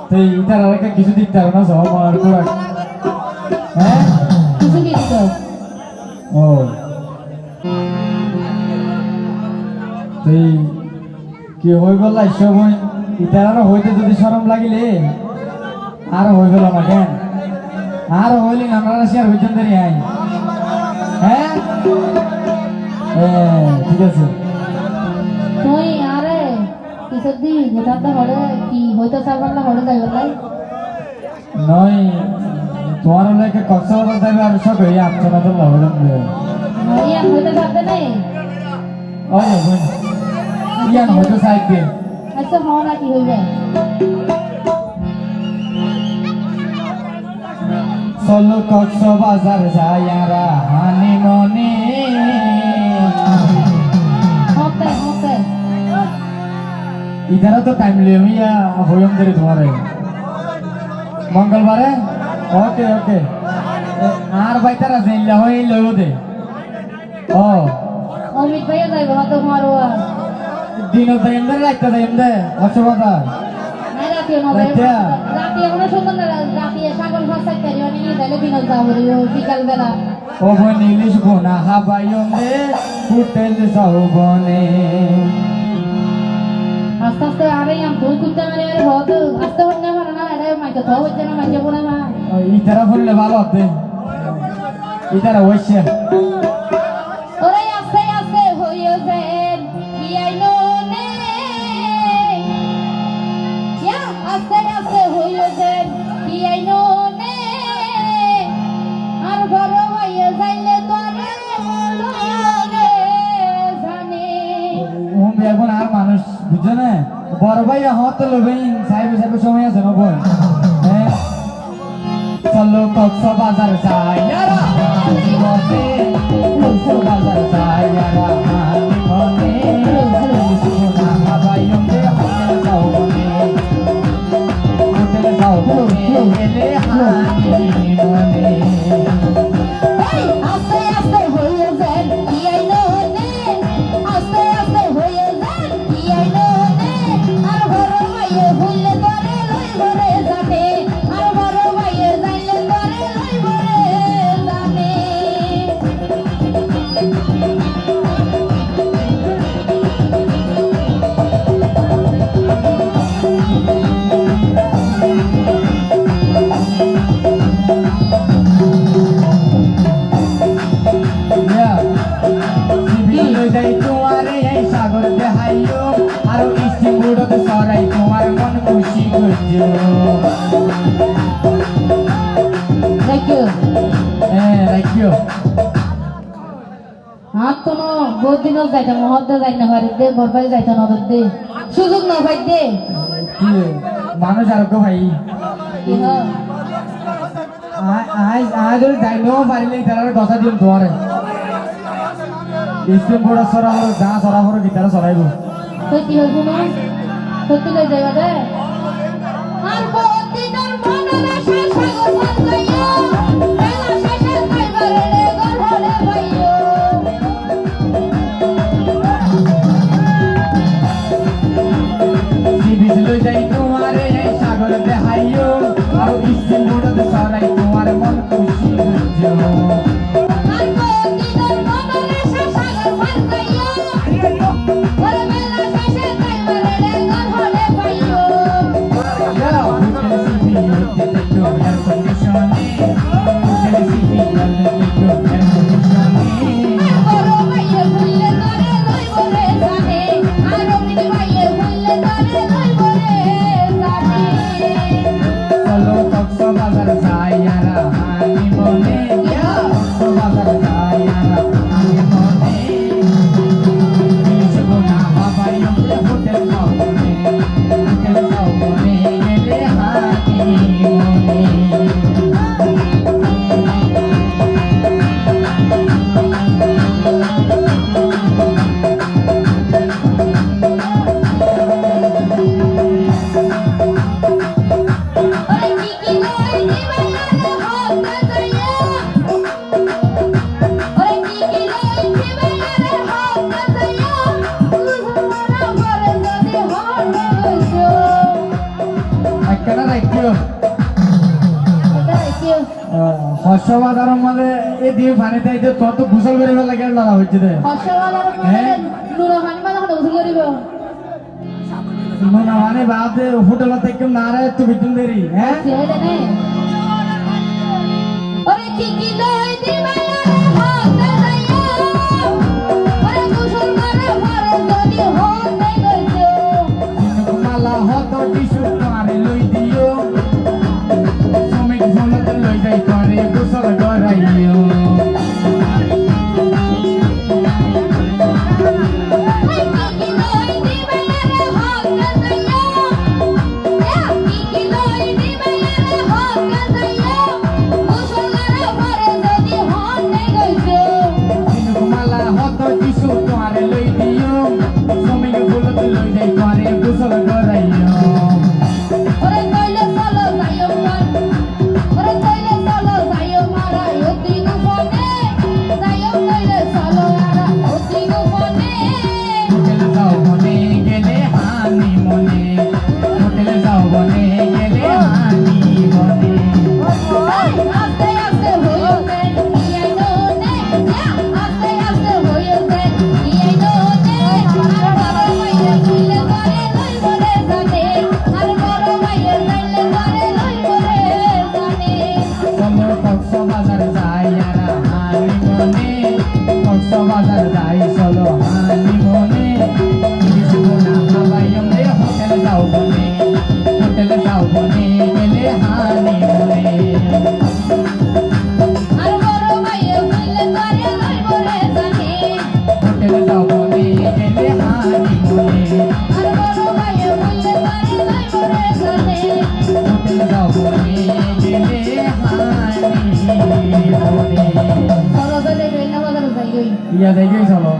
তুই ইতার আরেকটা কিছু দিতে হবে না সব আমার পুরা হ্যাঁ কিছু কি দিত ও তুই কি হয়ে গেল সময় ইতার আরো হইতে যদি শরম লাগিলে আর হয়ে গেল না কেন আর হইলি না আমরা শেয়ার হইতেন দেরি আই হ্যাঁ ঠিক আছে তুই আরে কিছু দি যেটা হলে কি হইতো সারবার না হলে যাইব তাই নয় তোমার লাগে কক্সবাজার যাবে আর সব হয়ে আসছে না তো লাগলাম ইয়া হইতে পারবে না ওই বোন ইয়ান হয়তো সাইকেল আচ্ছা হও না কি হইবে চলো কক্সবাজার যাইয়ারা হানিমনে হতে হতে ইধারা তো টাইম লিয়া হইম দেরি তোমার মঙ্গলবারে ওকে ওকে আর বাইতারা যাইলা হই লইব দে ও অমিত ভাইয়া যাইব হয়তো মারোয়া দিন যাইম দে রাইতে যাইম দে কক্সবাজার নাই রাতিও না রাতি এখনো সুন্দর না রাতি সাগর ভাষা করি অনেক তাহলে দিন যাবো বিকাল বেলা ও বোন ইলিশ বোনা হাবাইম দে হোটেল যাওবনে আস্তে আস্তে আরে আম তুই কুত্তা মারে আরে বহুত আস্তে হন্না মারা না আরে মাইকে তো হচ্ছে না মাইকে বলে মা ইতারা ফুললে ভালো হতে ইতারা হইছে ওরে আস্তে আস্তে হইও যেন কি আইনো নে ইয়া আস্তে আস্তে হইও যেন কি আইনো নে আর বড় হইয়া যাইলে তোরে লগে জানে এখন আর মানুষ বুঝছো না বড় ভাই হতে লবেই সাহেব সাহেব সময় আছে না বোন হ্যাঁ চলো কক্সবাজার যাইয়ারা হানিমনে কক্সবাজার যাইয়ারা হানিমনে সোনা হাবাইম দে হোটেল যাওবনে এলে হানিমনে আস্তে আস্তে হইও যেন কি আইনো নে আস্তে আস্তে হইও যেন কি আইনো নে আর বড় ভাইয়ে ভুললে তোরে লইব রে জানে আর বড় ভাইয়ে যাইলে তোরে লইব রে জানে সাগর দেহাইও আর স্টিমবোর্ডত সরাই তোমার মন খুশি করছো থ্যাংক ইউ হ্যাঁ রাখিও হাত তো বহুত দিনও যাইতে মহদ্দে যাই না পারি দে বরবাই যাইতে নদর দে সুযোগ না পাই দে কি মানুষ আর কো ভাই কি হয় আজ আজ যাইলেও পারিলে তার কথা দিন তোমারে স্টিমবোর্ড সরাবো যা সরাবো গিটার সরাইব তুই কি হইব না সত্যি লই যাইবা দে আর বহুত দিনের মনের আশা সাগর ভাঙাইয়া বেলা শেষে খাইবারে রে গরহরে পাইও সিবিজ লই যাই তোমারে সাগর দেহাইও আর স্টিমবোর্ড সরাই তোমার মন খুশি করছো আর বহুত দিনের মনের আশা সাগর ভাঙাইয়া ওরে বেলা শেষে খাইবারে রে গরহরে পাইও Hotel CP, বাজারের মধ্যে এই দিয়ে পানিতে এই যে কত গোসল করে ফেলা গেল লড়া হচ্ছে রে হ্যাঁ? মনে মানে বাদে হোটেল থেকে না রে একটু বিটুন দেরি হ্যাঁ মালা হত টিস্যু তোমারে লই দিও শ্রমিক ভুলতে লই যাই করে গোসল করাইও মালা হত টিস্যু তোমারে লই দিও শ্রমিক ভুলতে লই যাই করে গোসল করাইও হোটেল যাও বনে গেলে হানি মনে হোটেল যাও বনে গেলে হানি মনে চলো কক্সবাজার যাই আর হানি মনে কক্সবাজার যাই চলো হানি মনে জীবনা হাবাইম রে হোটেল যাও বনে গেলে হানি মনে হোটেল যাও বনে গেলে হানি মনে হোটেল যাও বনে গেলে হানি মনে ইয়া দেখেই চলো